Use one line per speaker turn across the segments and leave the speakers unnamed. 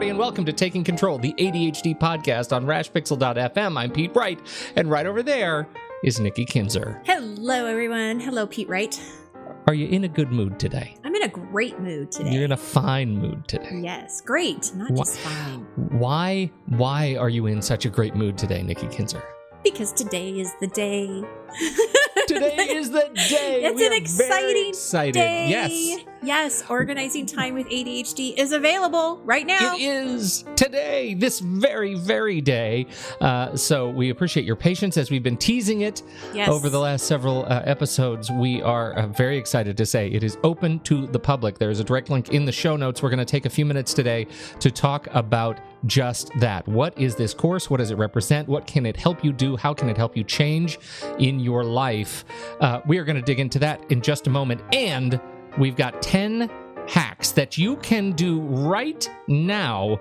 everybody, and welcome to Taking Control, the ADHD podcast on rashpixel.fm. I'm Pete Wright, and right over there is Nikki Kinzer.
Hello, everyone. Hello, Pete Wright.
Are you in a good mood today?
I'm in a great mood today.
You're in a fine mood today.
Yes, great, not just fine.
Why are you in such a great mood today, Nikki Kinzer?
Because today is the day.
Today is the day.
It's an exciting day.
Yes.
Yes, organizing time with ADHD is available right now.
It is today, this very, very day. So we appreciate your patience as we've been teasing it over the last several episodes. We are very excited to say it is open to the public. There's a direct link in the show notes. We're going to take a few minutes today to talk about just that. What is this course? What does it represent? What can it help you do? How can it help you change in your life? We are going to dig into that in just a moment. And we've got 10 hacks that you can do right now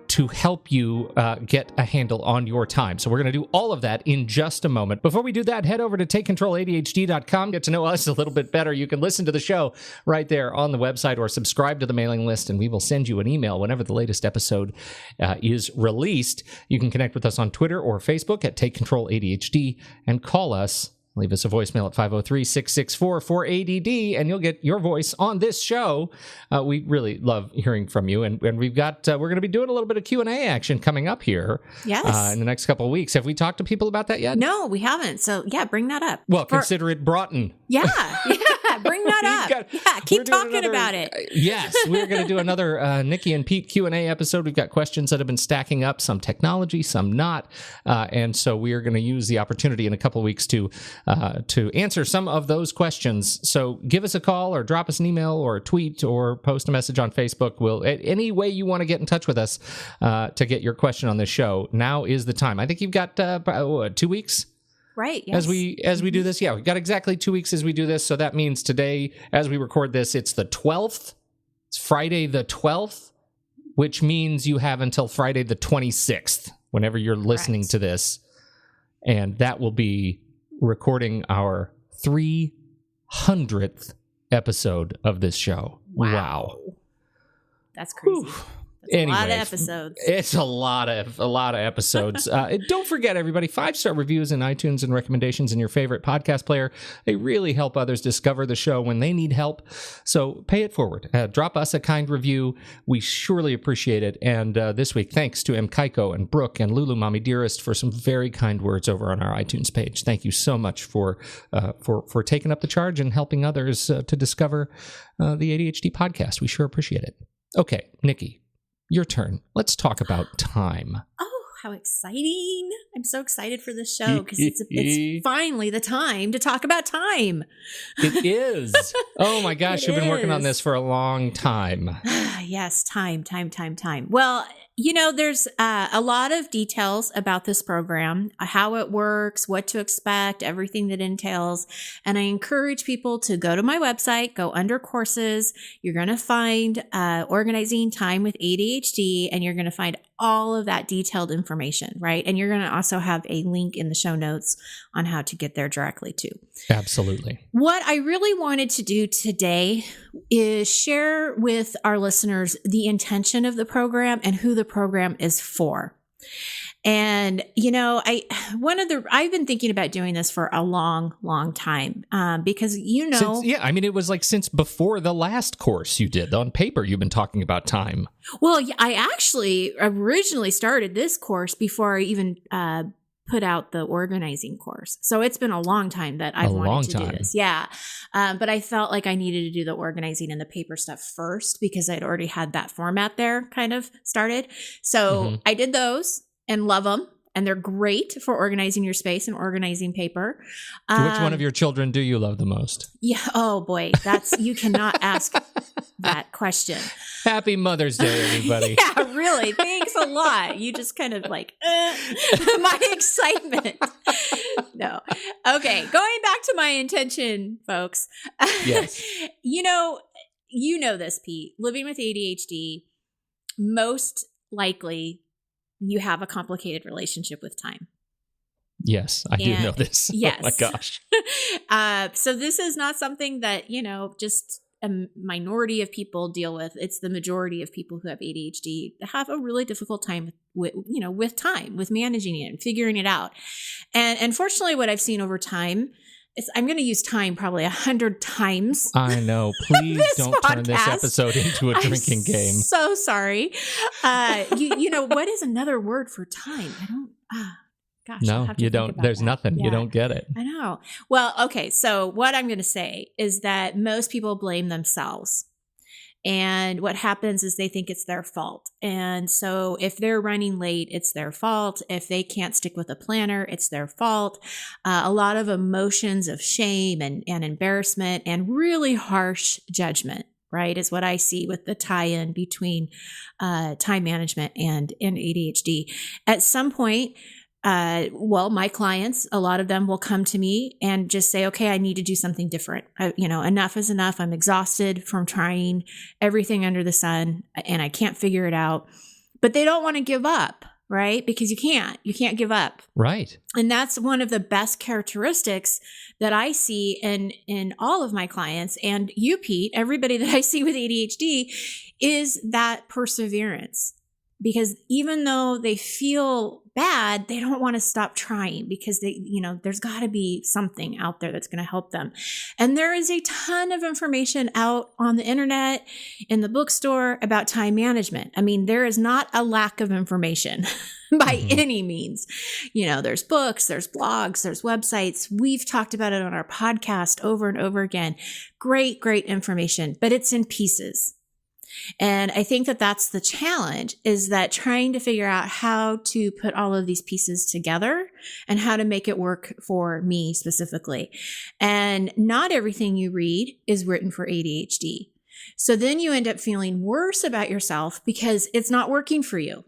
to help you get a handle on your time. So we're going to do all of that in just a moment. Before we do that, head over to TakeControlADHD.com. Get to know us a little bit better. You can listen to the show right there on the website or subscribe to the mailing list, and we will send you an email whenever the latest episode is released. You can connect with us on Twitter or Facebook at TakeControlADHD and call us. Leave us a voicemail at 503-664-4ADD, and you'll get your voice on this show. We really love hearing from you, and we've got we're going to be doing a little bit of Q&A action coming up here.
Yes.
In the next couple of weeks. Have we talked to people about that yet?
No, we haven't. So yeah, bring that up.
Well, consider it brought in.
Yeah, bring that up. Keep talking about it.
Yes, we're going to do another Nikki and Pete Q&A episode. We've got questions that have been stacking up, some technology, some not, and so we are going to use the opportunity in a couple of weeks to answer some of those questions. So give us a call or drop us an email or a tweet or post a message on Facebook. Any way you want to get in touch with us to get your question on this show, now is the time. I think you've got 2 weeks?
Right, yes.
As we do this, we've got exactly 2 weeks as we do this. So that means today, as we record this, it's the 12th. It's Friday the 12th, which means you have until Friday the 26th, whenever you're listening to this. And that will be recording our 300th episode of this show. Wow.
That's crazy.
Whew.
Anyways, a lot of episodes.
It's a lot of episodes. Don't forget, everybody, 5-star reviews in iTunes and recommendations in your favorite podcast player. They really help others discover the show when they need help. So pay it forward. Drop us a kind review. We surely appreciate it. And this week, thanks to M. Kaiko and Brooke and Lulu Mommy Dearest for some very kind words over on our iTunes page. Thank you so much for taking up the charge and helping others to discover the ADHD podcast. We sure appreciate it. Okay, Nikki. Your turn. Let's talk about time.
Oh, how exciting. I'm so excited for this show because it's finally the time to talk about time.
It is. Oh my gosh, you've been working on this for a long time.
Yes, time. Well, there's a lot of details about this program, how it works, what to expect, everything that entails. And I encourage people to go to my website, go under courses. You're going to find organizing time with ADHD, and you're going to find all of that detailed information, right? And you're going to also have a link in the show notes on how to get there directly too.
Absolutely.
What I really wanted to do today is share with our listeners the intention of the program and who the program is for. And, I've been thinking about doing this for a long, long time because,
it was like since before the last course you did on paper, you've been talking about time.
Well, I actually originally started this course before I even put out the organizing course. So it's been a long time that I've wanted to do this. Yeah. But I felt like I needed to do the organizing and the paper stuff first because I'd already had that format there kind of started. So I did those and love them. And they're great for organizing your space and organizing paper.
Which one of your children do you love the most?
Yeah. Oh boy. You cannot ask that question.
Happy Mother's Day, everybody.
Yeah, really. Thanks a lot. You just kind of like, my excitement. No. Okay. Going back to my intention, folks.
Yes.
You know this, Pete. Living with ADHD, most likely you have a complicated relationship with time.
Yes, I do know this.
Yes.
Oh my gosh.
So this is not something that, just a minority of people deal with. It's the majority of people who have ADHD have a really difficult time with managing it and figuring it out. And unfortunately, what I've seen over time is, I'm going to use time probably 100 times.
I know. Please don't turn this episode into a drinking game.
So sorry. You know, what is another word for time? I don't. Gosh,
no, you don't. There's nothing. Yeah. You don't get it.
I know. Well, okay. So what I'm going to say is that most people blame themselves. And what happens is they think it's their fault. And so if they're running late, it's their fault. If they can't stick with a planner, it's their fault. A lot of emotions of shame and embarrassment and really harsh judgment, right, is what I see with the tie-in between time management and ADHD. At some point, my clients, a lot of them will come to me and just say, okay, I need to do something different. Enough is enough. I'm exhausted from trying everything under the sun and I can't figure it out. But they don't want to give up, right? Because you can't give up.
Right.
And that's one of the best characteristics that I see in all of my clients, and you, Pete, everybody that I see with ADHD, is that perseverance. Because even though they feel bad, they don't want to stop trying because there's got to be something out there that's going to help them. And there is a ton of information out on the internet, in the bookstore about time management. I mean, there is not a lack of information by any means. There's books, there's blogs, there's websites. We've talked about it on our podcast over and over again. Great, great information, but it's in pieces. And I think that that's the challenge, is that trying to figure out how to put all of these pieces together and how to make it work for me specifically. And not everything you read is written for ADHD. So then you end up feeling worse about yourself because it's not working for you.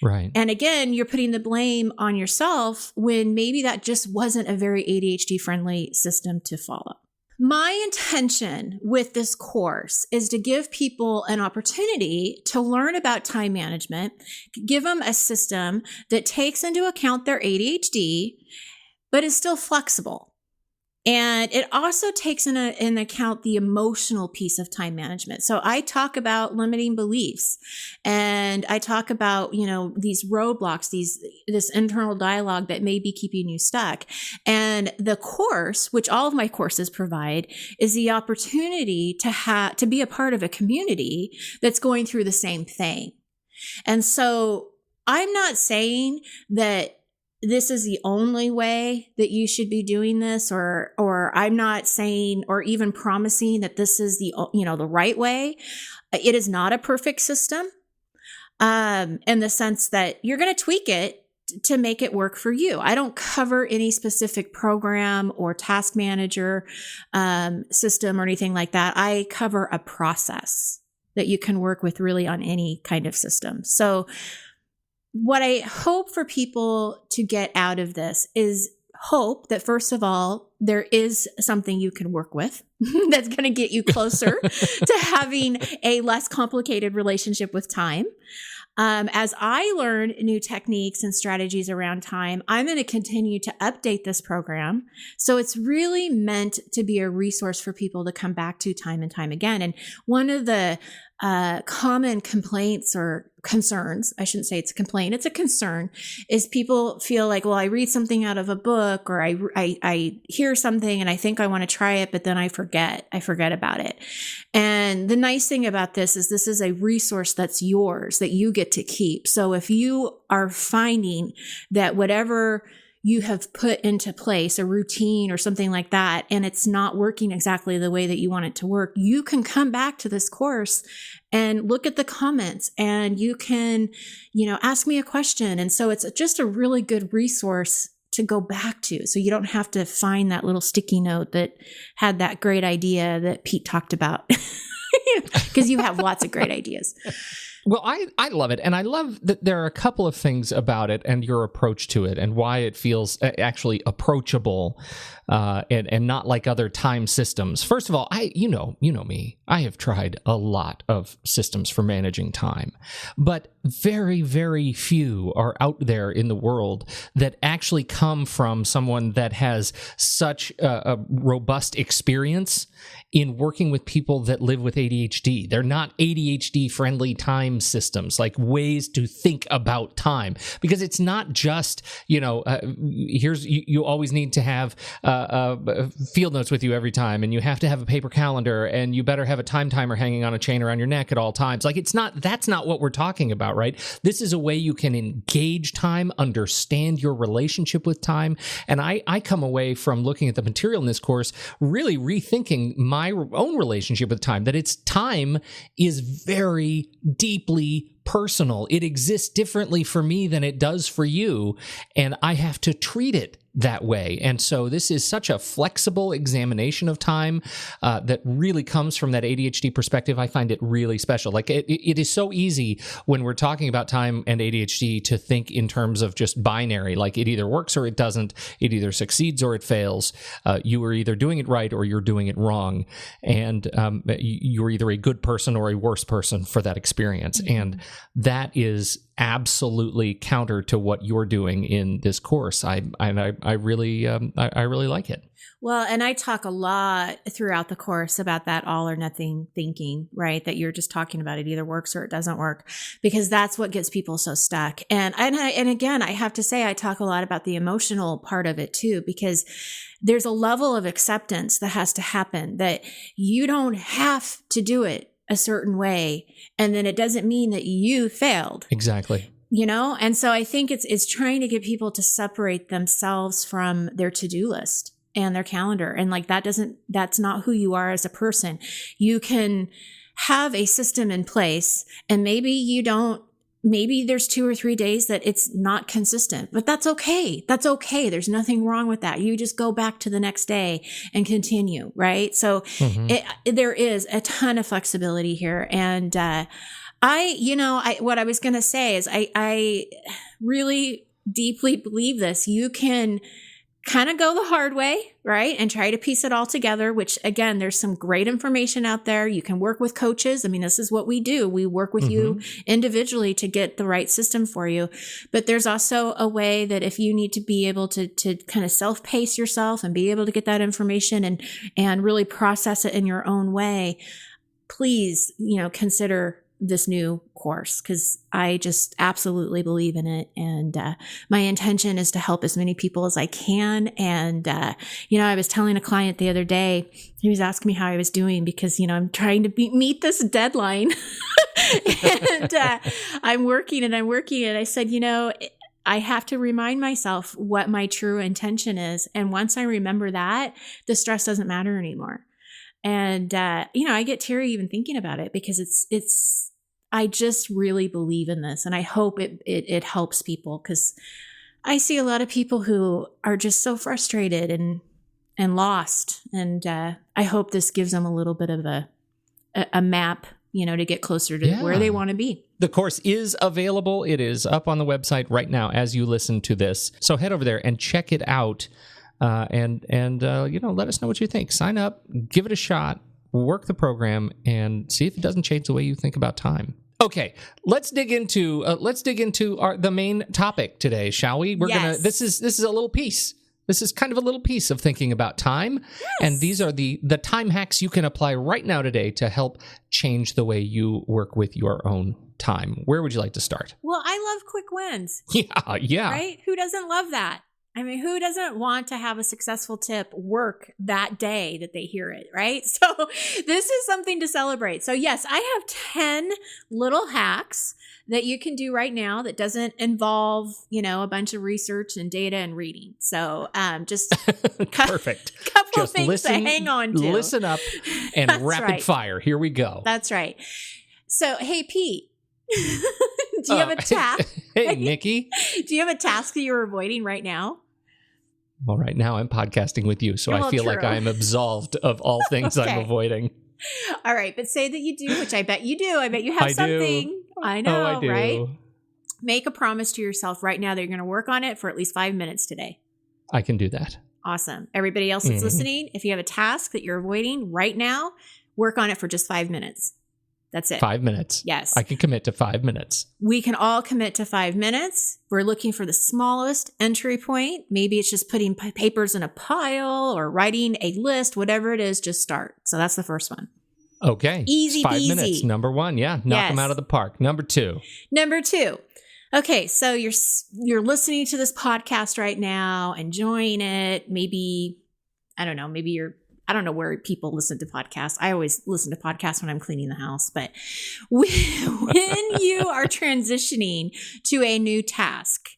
Right.
And again, you're putting the blame on yourself when maybe that just wasn't a very ADHD friendly system to follow. My intention with this course is to give people an opportunity to learn about time management, give them a system that takes into account their ADHD, but is still flexible. And it also takes in account the emotional piece of time management. So I talk about limiting beliefs, and I talk about, these roadblocks, this internal dialogue that may be keeping you stuck. And the course, which all of my courses provide, is the opportunity to be a part of a community that's going through the same thing. And so I'm not saying that this is the only way that you should be doing this, or I'm not saying or even promising that this is the right way. It is not a perfect system, in the sense that you're going to tweak it to make it work for you. I don't cover any specific program or task manager system or anything like that. I cover a process that you can work with really on any kind of system. So what I hope for people to get out of this is hope that, first of all, there is something you can work with that's going to get you closer to having a less complicated relationship with time. As I learn new techniques and strategies around time, I'm going to continue to update this program. So it's really meant to be a resource for people to come back to time and time again. And one of the common complaints or concerns, I shouldn't say it's a complaint, it's a concern, is people feel like, well, I read something out of a book, or I hear something and I think I want to try it, but then I forget about it. And the nice thing about this is a resource that's yours, that you get to keep. So if you are finding that whatever you have put into place, a routine or something like that, and it's not working exactly the way that you want it to work, you can come back to this course and look at the comments, and you can, ask me a question. And so it's just a really good resource to go back to. So you don't have to find that little sticky note that had that great idea that Pete talked about, because you have lots of great ideas.
Well, I love it. And I love that there are a couple of things about it and your approach to it and why it feels actually approachable and not like other time systems. First of all, you know me. I have tried a lot of systems for managing time, but very, very few are out there in the world that actually come from someone that has such a robust experience in working with people that live with ADHD. They're not ADHD-friendly time systems, like ways to think about time, because it's not just, you always need to have field notes with you every time, and you have to have a paper calendar, and you better have a time timer hanging on a chain around your neck at all times. Like, that's not what we're talking about, right? This is a way you can engage time, understand your relationship with time. And I come away from looking at the material in this course really rethinking my own relationship with time, that time is very deeply personal. It exists differently for me than it does for you, and I have to treat it that way. And so this is such a flexible examination of time that really comes from that ADHD perspective. I find it really special. Like it is so easy when we're talking about time and ADHD to think in terms of just binary, like it either works or it doesn't. It either succeeds or it fails. You are either doing it right or you're doing it wrong. And you're either a good person or a worse person for that experience. Mm-hmm. And that is absolutely counter to what you're doing in this course. I really like it.
Well, and I talk a lot throughout the course about that all or nothing thinking, right? That you're just talking about it either works or it doesn't work, because that's what gets people so stuck. And again, I have to say, I talk a lot about the emotional part of it too, because there's a level of acceptance that has to happen, that you don't have to do it a certain way, and then it doesn't mean that you failed.
Exactly.
And so I think it's trying to get people to separate themselves from their to-do list and their calendar. And like, that's not who you are as a person. You can have a system in place, and maybe there's 2 or 3 days that it's not consistent, but that's okay. That's okay. There's nothing wrong with that. You just go back to the next day and continue, right? So there is a ton of flexibility here. And what I was going to say is I really deeply believe this. You can kind of go the hard way, right? And try to piece it all together, which again, there's some great information out there. You can work with coaches. I mean, this is what we do. We work with you individually to get the right system for you. But there's also a way that if you need to be able to kind of self-pace yourself and be able to get that information and really process it in your own way, please, consider this new course, because I just absolutely believe in it. And my intention is to help as many people as I can. And, I was telling a client the other day, he was asking me how I was doing because, I'm trying to meet this deadline and I'm working. And I said, I have to remind myself what my true intention is. And once I remember that, the stress doesn't matter anymore. And, I get teary even thinking about it, because I just really believe in this, and I hope it helps people, because I see a lot of people who are just so frustrated and lost. And, I hope this gives them a little bit of a map, to get closer to where they want to be.
The course is available. It is up on the website right now as you listen to this. So head over there and check it out. And let us know what you think. Sign up, give it a shot, work the program, and see if it doesn't change the way you think about time. Okay, let's dig into the main topic today, shall we? This is a little piece. This is kind of a little piece of thinking about time. Yes. And these are the time hacks you can apply right now today to help change the way you work with your own time. Where would you like to start?
Well, I love quick wins.
Yeah.
Right? Who doesn't love that? I mean, who doesn't want to have a successful tip work that day that they hear it, right? So this is something to celebrate. So yes, I have 10 little hacks that you can do right now that doesn't involve, a bunch of research and data and reading. So just
perfect.
Couple of things to hang on to.
Listen up and rapid fire. Here we go.
That's right. So, hey, Pete. Do you have a task?
Hey, Nikki.
Do you have a task that you're avoiding right now?
Well, right now I'm podcasting with you, so I feel like I am absolved of all things I'm avoiding.
All right, but say that you do, which I bet you do. I bet you have something. I know,
I do.
Right? Make a promise to yourself right now that you're going to work on it for at least 5 minutes today.
I can do that.
Awesome. Everybody else that's listening, if you have a task that you're avoiding right now, work on it for just 5 minutes. That's it.
5 minutes.
Yes.
I can commit to 5 minutes.
We can all commit to 5 minutes. We're looking for the smallest entry point. Maybe it's just putting papers in a pile or writing a list, whatever it is, just start. So that's the first one.
Okay.
Easy
5
peasy.
minutes. Number 1. Yeah. Knock them out of the park. Number 2.
Okay. So you're listening to this podcast right now, enjoying it. Maybe, I don't know, I don't know where people listen to podcasts. I always listen to podcasts when I'm cleaning the house. But when you are transitioning to a new task,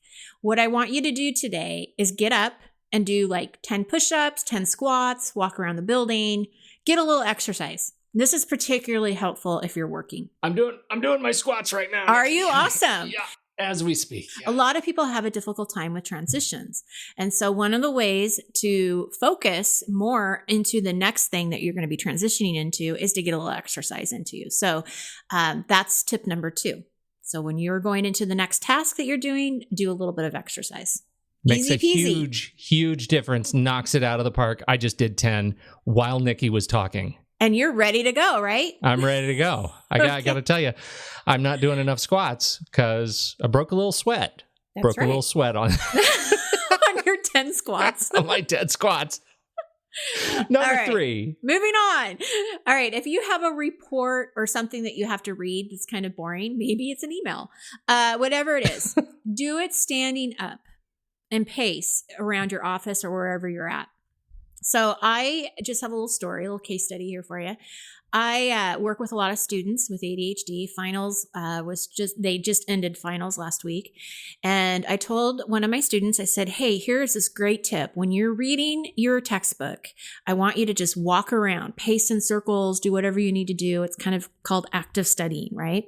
what I want you to do today is get up and do like 10 push-ups, 10 squats, walk around the building, get a little exercise. This is particularly helpful if you're working.
I'm doing my squats right now.
Are you? Awesome.
Yeah. As we speak. Yeah.
A lot of people have a difficult time with transitions. And so one of the ways to focus more into the next thing that you're going to be transitioning into is to get a little exercise into you. So that's tip number 2. So when you're going into the next task that you're doing, do a little bit of exercise.
Makes
Easy
a
peasy.
huge difference. Knocks it out of the park. I just did 10 while Nikki was talking.
And you're ready to go, right?
I'm ready to go. I got to tell you, I'm not doing enough squats because I broke a little sweat.
That's
a little sweat on
on your 10 squats.
on my 10 squats. Number 3.
Moving on. All right. If you have a report or something that you have to read that's kind of boring, maybe it's an email, whatever it is, do it standing up and pace around your office or wherever you're at. So I just have a little story, a little case study here for you. I work with a lot of students with ADHD. Finals they just ended finals last week. And I told one of my students, I said, hey, here's this great tip. When you're reading your textbook, I want you to just walk around, pace in circles, do whatever you need to do. It's kind of called active studying, right?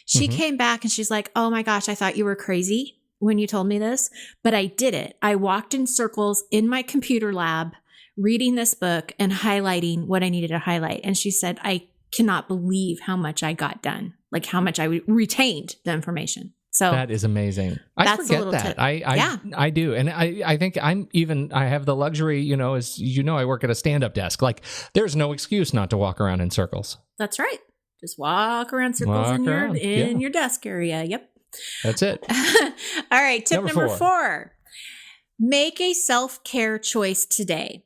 She came back and she's like, oh my gosh, I thought you were crazy when you told me this, but I did it. I walked in circles in my computer lab, reading this book and highlighting what I needed to highlight. And she said, I cannot believe how much I got done, like how much I retained the information. So
that is amazing. I forget that. I do. And I think I have the luxury, as you know, I work at a stand-up desk. Like there's no excuse not to walk around in circles.
That's right. Just walk around circles in your desk area. Yep.
That's it.
All right. Tip number 4. Make a self-care choice today.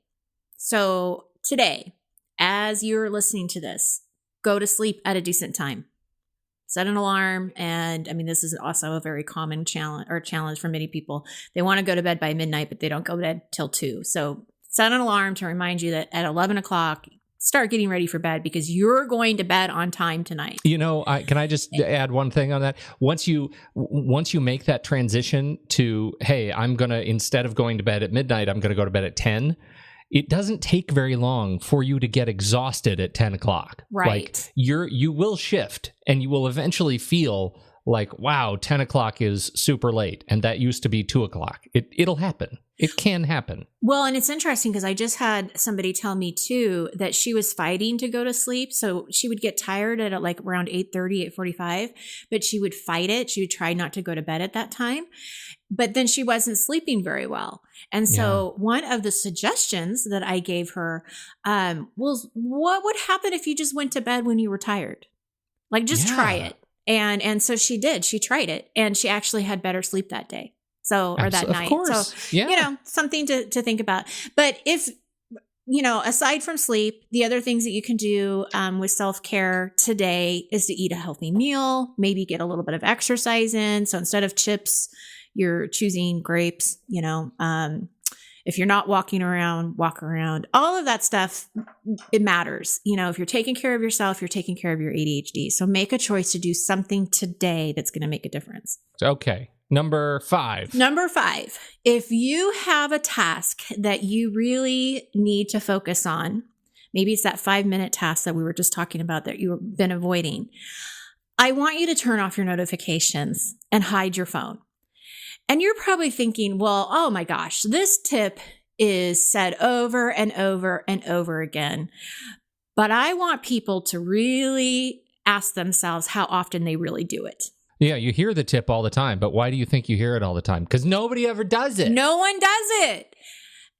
So today, as you're listening to this, go to sleep at a decent time. Set an alarm. And I mean, this is also a very common challenge for many people. They want to go to bed by midnight, but they don't go to bed till 2. So set an alarm to remind you that at 11 o'clock, start getting ready for bed because you're going to bed on time tonight. Can I just add one thing on that? Once you make that transition to, hey, I'm going to, instead of going to bed at midnight, I'm going to go to bed at 10. It doesn't take very long for you to get exhausted at 10 o'clock. Right.
Like you will shift and you will eventually feel like, wow, 10 o'clock is super late. And that used to be 2 o'clock. It'll happen. It can happen.
Well, and it's interesting because I just had somebody tell me too that she was fighting to go to sleep. So she would get tired at like around 8:30, 8:45, but she would fight it. She would try not to go to bed at that time. But then she wasn't sleeping very well. And so one of the suggestions that I gave her was, what would happen if you just went to bed when you were tired? Like just try it. And so she did. She tried it and she actually had better sleep that day. So, or that night.
Course.
So, something to think about. But if, aside from sleep, the other things that you can do with self-care today is to eat a healthy meal, maybe get a little bit of exercise in. So instead of chips, you're choosing grapes, if you're not walking around, walk around. All of that stuff, it matters. If you're taking care of yourself, you're taking care of your ADHD. So make a choice to do something today that's going to make a difference.
Okay. Number 5.
If you have a task that you really need to focus on, maybe it's that 5-minute task that we were just talking about that you've been avoiding. I want you to turn off your notifications and hide your phone. And you're probably thinking, well, oh my gosh, this tip is said over and over and over again. But I want people to really ask themselves how often they really do it.
Yeah, you hear the tip all the time, but why do you think you hear it all the time? Because nobody ever does it.
No one does it.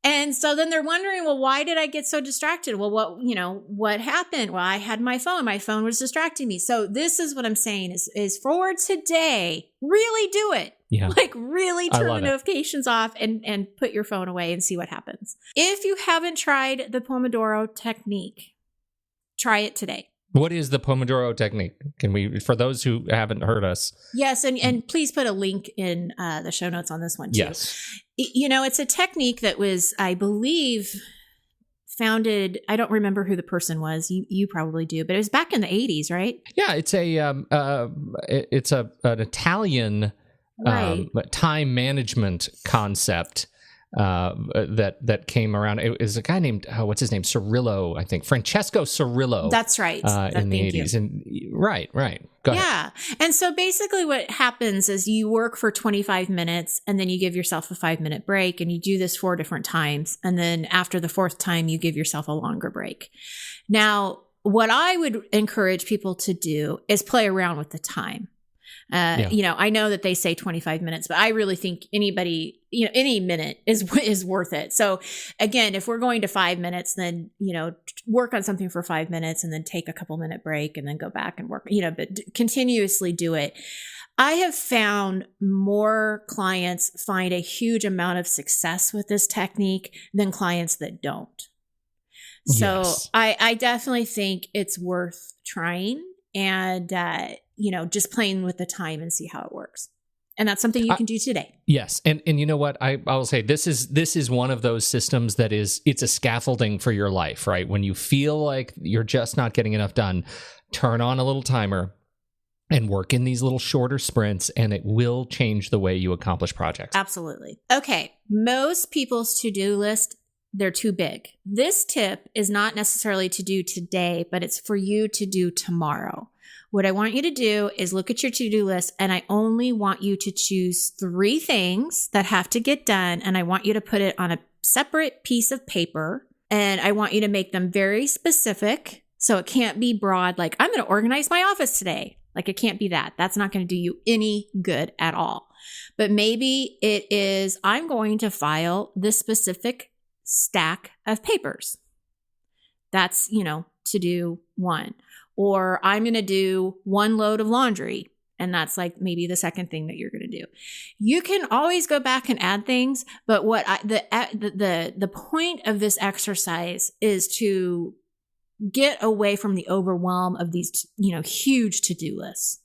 And so then they're wondering, well, why did I get so distracted? Well, what happened? Well, I had my phone. My phone was distracting me. So this is what I'm saying is for today, really do it.
Yeah.
Like really turn the notifications off and put your phone away and see what happens. If you haven't tried the Pomodoro technique, try it today.
What is the Pomodoro technique? Can we, for those who haven't heard us?
Yes, and please put a link in the show notes on this one too.
Yes.
It's a technique that was, I believe, founded. I don't remember who the person was. You probably do, but it was back in the 80s, right?
Yeah, it's an Italian time management concept. That came around. It was a guy named what's his name? Cirillo, I think. Francesco Cirillo.
That's right.
In the 80s. And right. Go ahead.
And so basically what happens is you work for 25 minutes and then you give yourself a 5-minute break, and you do this 4 different times. And then after the 4th time, you give yourself a longer break. Now, what I would encourage people to do is play around with the time. I know that they say 25 minutes, but I really think any minute is worth it. So again, if we're going to 5 minutes, then, work on something for 5 minutes and then take a couple minute break and then go back and work, but continuously do it. I have found more clients find a huge amount of success with this technique than clients that don't. So yes. I definitely think it's worth trying and, just playing with the time and see how it works. And that's something you can do today.
Yes. And you know what? I will say this is one of those systems that it's a scaffolding for your life, right? When you feel like you're just not getting enough done, turn on a little timer and work in these little shorter sprints, and it will change the way you accomplish projects.
Absolutely. Okay. Most people's to-do list, they're too big. This tip is not necessarily to do today, but it's for you to do tomorrow. What I want you to do is look at your to-do list, and I only want you to choose 3 things that have to get done, and I want you to put it on a separate piece of paper, and I want you to make them very specific. So it can't be broad, like, I'm going to organize my office today. Like, it can't be that. That's not going to do you any good at all. But maybe it is, I'm going to file this specific stack of papers. That's, to do 1. Or I'm going to do 1 load of laundry. And that's like maybe the second thing that you're going to do. You can always go back and add things. But the point of this exercise is to get away from the overwhelm of these, huge to-do lists.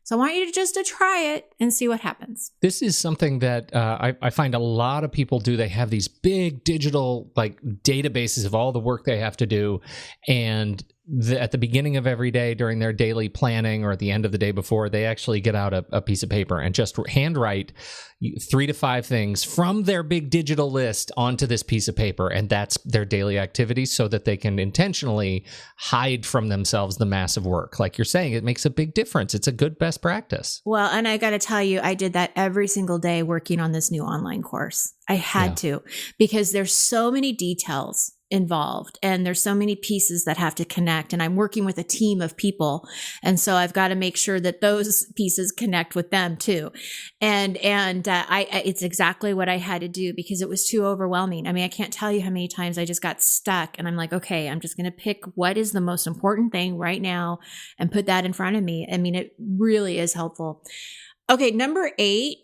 So I want you to try it and see what happens.
This is something that I find a lot of people do. They have these big digital databases of all the work they have to do. And at the beginning of every day during their daily planning or at the end of the day before, they actually get out a piece of paper and just handwrite 3 to 5 things from their big digital list onto this piece of paper. And that's their daily activity so that they can intentionally hide from themselves the massive work. Like you're saying, it makes a big difference. It's a good best practice.
Well, and I got to tell you, I did that every single day working on this new online course. I had to, because there's so many details involved and there's so many pieces that have to connect, and I'm working with a team of people, and so I've got to make sure that those pieces connect with them too. And it's exactly what I had to do because it was too overwhelming. I mean, I can't tell you how many times I just got stuck, and I'm like, okay, I'm just going to pick what is the most important thing right now and put that in front of me. I mean, it really is helpful. Okay, number 8,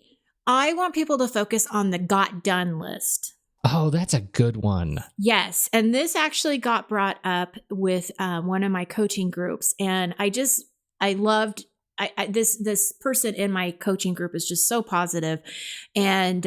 I want people to focus on the got done list.
Oh, that's a good one.
Yes. And this actually got brought up with one of my coaching groups. And I loved this person in my coaching group is just so positive. And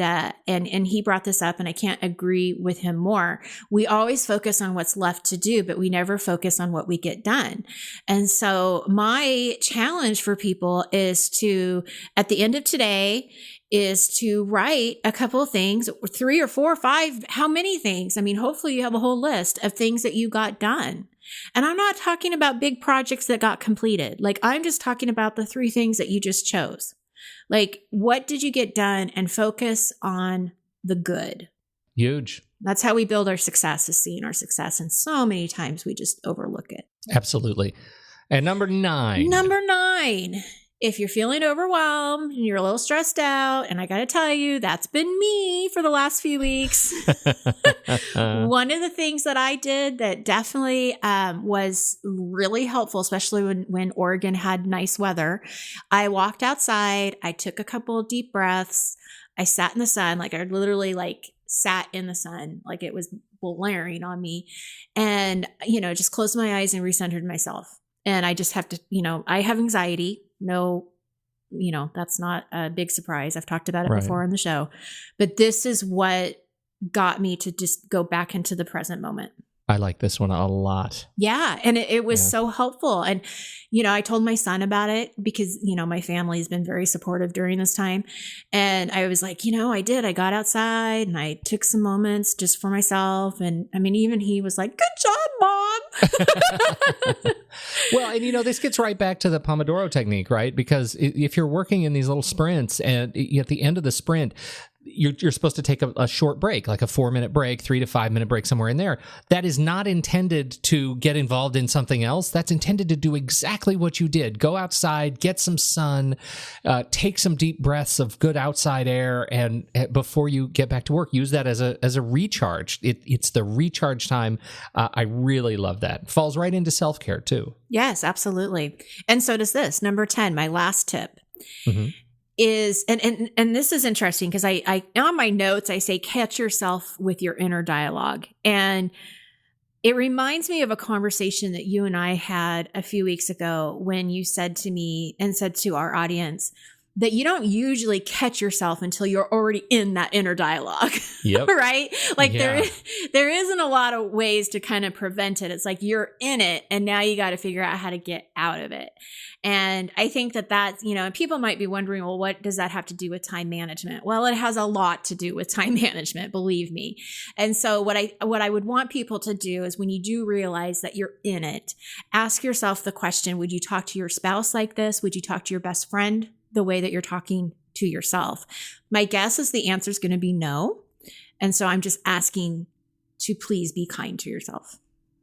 he brought this up, and I can't agree with him more. We always focus on what's left to do, but we never focus on what we get done. And so my challenge for people is to, at the end of today, is to write a couple of things, 3 or 4 or 5, how many things? I mean, hopefully you have a whole list of things that you got done. And I'm not talking about big projects that got completed. Like, I'm just talking about the 3 things that you just chose. Like, what did you get done? And focus on the good.
Huge.
That's how we build our success, is seeing our success. And so many times we just overlook it.
Absolutely. And number 9.
Number 9. if you're feeling overwhelmed and you're a little stressed out, and I got to tell you, that's been me for the last few weeks. One of the things that I did that definitely was really helpful, especially when Oregon had nice weather, I walked outside, I took a couple of deep breaths, I sat in the sun, like I literally sat in the sun, like it was blaring on me, and, just closed my eyes and recentered myself. And I just have to, I have anxiety. No, that's not a big surprise. I've talked about it before on the show, but this is what got me to just go back into the present moment.
I like this one a lot.
Yeah. And it was so helpful. And, I told my son about it because, my family has been very supportive during this time. And I was like, I got outside and I took some moments just for myself. And I mean, even he was like, good job, Mom.
Well, and this gets right back to the Pomodoro technique, right? Because if you're working in these little sprints and at the end of the sprint, you're supposed to take a short break, like a 4-minute break, 3 to 5 minute break, somewhere in there. That is not intended to get involved in something else. That's intended to do exactly what you did. Go outside, get some sun, take some deep breaths of good outside air, and before you get back to work, use that as a recharge. It's the recharge time. I really love that. It falls right into self-care too.
Yes, absolutely. And so does this. Number 10, my last tip. Mm-hmm. Is and this is interesting because I on my notes I say catch yourself with your inner dialogue, and it reminds me of a conversation that you and I had a few weeks ago when you said to me and said to our audience that you don't usually catch yourself until you're already in that inner dialogue.
Yep.
Right? Like there isn't a lot of ways to kind of prevent it. It's like you're in it and now you got to figure out how to get out of it. And I think that's, and people might be wondering, well, what does that have to do with time management? Well, it has a lot to do with time management, believe me. And so what I would want people to do is when you do realize that you're in it, ask yourself the question, would you talk to your spouse like this? Would you talk to your best friend the way that you're talking to yourself? My guess is the answer is going to be no. And so I'm just asking to please be kind to yourself.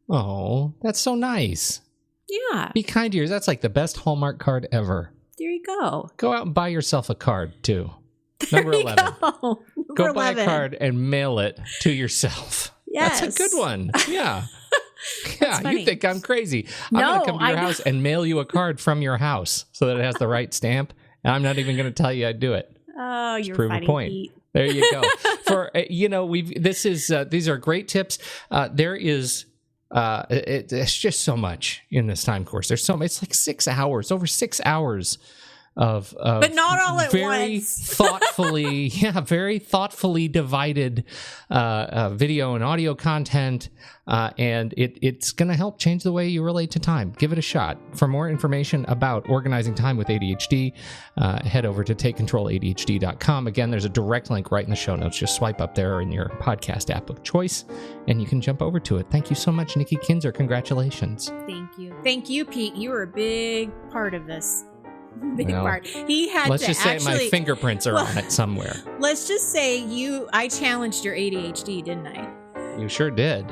Oh, that's so nice.
Yeah.
Be kind to yours. That's like the best Hallmark card ever.
There you go.
Go out and buy yourself a card too. Number 11. Go buy a card and mail it to yourself.
Yes.
That's a good one. Yeah. Yeah, you think I'm crazy. I'm going to come to your house and mail you a card from your house so that it has the right stamp. And I'm not even going to tell you I'd do it.
Oh,
just
you're
prove
funny,
a point.
Pete.
There you go. For these are great tips. There is it's just so much in this time course. There's so much. It's like 6 hours, over 6 hours of
but not all at
very
once.
very thoughtfully divided video and audio content, and it's going to help change the way you relate to time. Give it a shot. For more information about organizing time with ADHD, head over to takecontroladhd.com. Again, there's a direct link right in the show notes. Just swipe up there in your podcast app of choice, and you can jump over to it. Thank you so much, Nikki Kinzer. Congratulations.
Thank you, Pete. You were a big part of this. Part. He had
let's just say my fingerprints are on it somewhere.
Let's just say I challenged your ADHD, didn't I?
You sure did.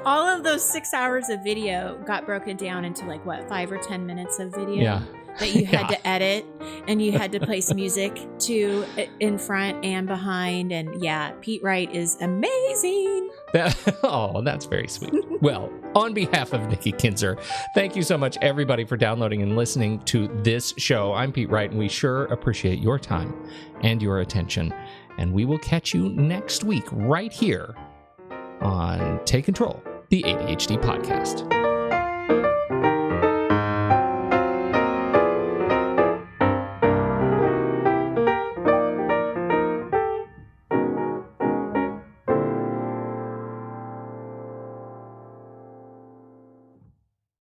All of those 6 hours of video got broken down into 5 or 10 minutes of video that you had to edit, and you had to place music to in front and behind. And Pete Wright is amazing.
That's very sweet. Well, on behalf of Nikki Kinzer, thank you so much, everybody, for downloading and listening to this show. I'm Pete Wright, and we sure appreciate your time and your attention. And we will catch you next week right here on Take Control, the ADHD podcast.